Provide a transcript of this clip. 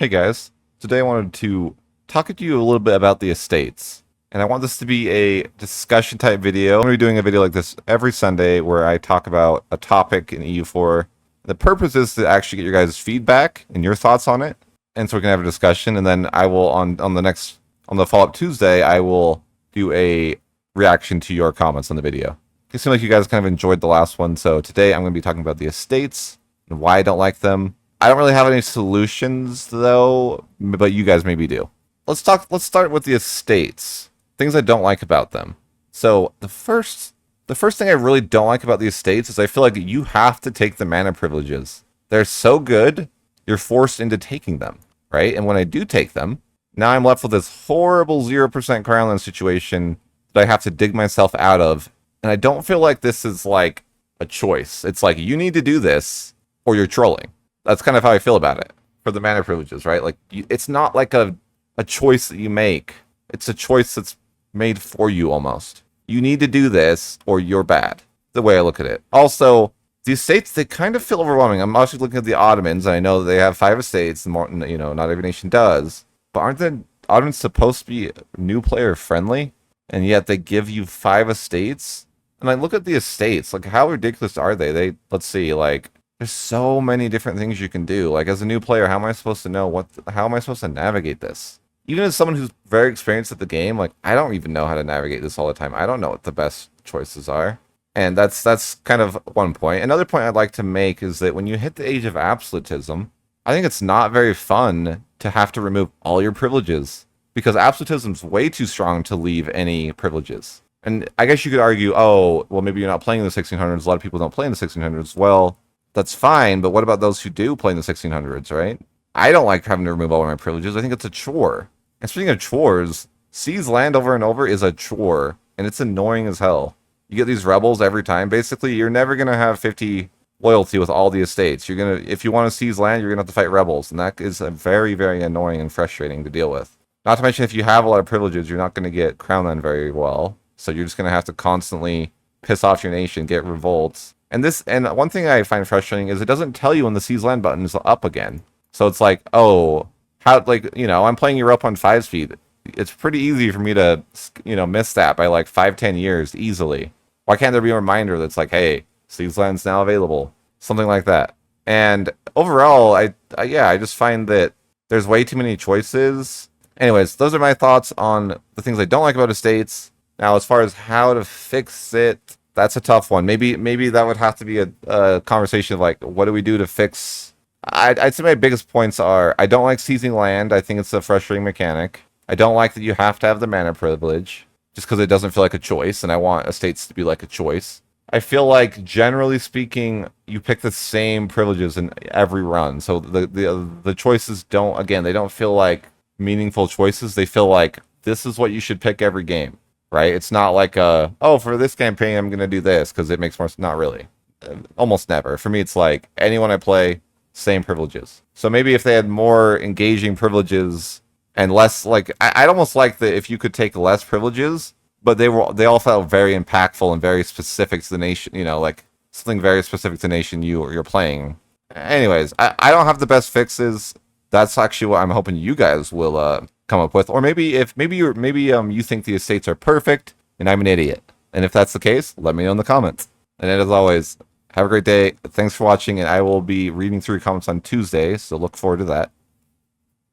Hey guys, today I wanted to talk to you a little bit about the estates. And I want this to be a discussion type video. I'm going to be doing a video like this every Sunday where I talk about a topic in EU4. The purpose is to actually get your guys' feedback and your thoughts on it. And so we can have a discussion. And then I will, on the follow-up Tuesday, I will do a reaction to your comments on the video. It seems like you guys kind of enjoyed the last one. So today I'm going to be talking about the estates and why I don't like them. I don't really have any solutions though, but you guys maybe do. Let's start with the estates. Things I don't like about them. So the first thing I really don't like about the estates is I feel like you have to take the mana privileges. They're so good, you're forced into taking them, right? And when I do take them, now I'm left with this horrible 0% Crownland situation that I have to dig myself out of. And I don't feel like this is like a choice. It's like you need to do this or you're trolling. That's kind of how I feel about it for the mana privileges, right? Like it's not like a choice that you make. It's a choice that's made for you almost. You need to do this or you're bad. The way I look at it. Also, the estates, they kind of feel overwhelming. I'm actually looking at the Ottomans, and I know that they have 5 estates, and more, not every nation does. But aren't the Ottomans supposed to be new player friendly? And yet they give you 5 estates? And I look at the estates, like how ridiculous are they? Let's see, like there's so many different things you can do. Like as a new player, how am I supposed to know how am I supposed to navigate this? Even as someone who's very experienced at the game, like I don't even know how to navigate this all the time. I don't know what the best choices are. And that's kind of one point. Another point I'd like to make is that when you hit the age of absolutism, I think it's not very fun to have to remove all your privileges because absolutism's way too strong to leave any privileges. And I guess you could argue, oh, well, maybe you're not playing in the 1600s. A lot of people don't play in the 1600s. Well, that's fine, but what about those who do play in the 1600s, right? I don't like having to remove all of my privileges. I think it's a chore. And speaking of chores, seize land over and over is a chore, and it's annoying as hell. You get these rebels every time. Basically, you're never going to have 50 loyalty with all the estates. If you want to seize land, you're going to have to fight rebels, and that is a very, very annoying and frustrating to deal with. Not to mention, if you have a lot of privileges, you're not going to get crown land very well, so you're just going to have to constantly piss off your nation, get revolts. And one thing I find frustrating is it doesn't tell you when the seize land button is up again. So it's like, oh, I'm playing Europe on 5 speed. It's pretty easy for me to, miss that by like 5-10 years easily. Why can't there be a reminder that's like, hey, seize land's now available? Something like that. And overall, I just find that there's way too many choices. Anyways, those are my thoughts on the things I don't like about estates. Now, as far as how to fix it, that's a tough one. Maybe that would have to be a conversation of like, what do we do to fix? I'd say my biggest points are, I don't like seizing land. I think it's a frustrating mechanic. I don't like that you have to have the mana privilege, just because it doesn't feel like a choice, and I want estates to be like a choice. I feel like, generally speaking, you pick the same privileges in every run. So the choices they don't feel like meaningful choices. They feel like this is what you should pick every game. Right? It's not like, for this campaign, I'm going to do this because it makes more... Not really. Almost never. For me, it's like, anyone I play, same privileges. So maybe if they had more engaging privileges and less, like... I'd almost like that if you could take less privileges, but they all felt very impactful and very specific to the nation, like something very specific to the nation you're playing. Anyways, I don't have the best fixes. That's actually what I'm hoping you guys will... come up with, or maybe you think the estates are perfect and I'm an idiot, and if that's the case, let me know in the comments. And as always, have a great day. Thanks for watching, and I will be reading through your comments on Tuesday, so look forward to that.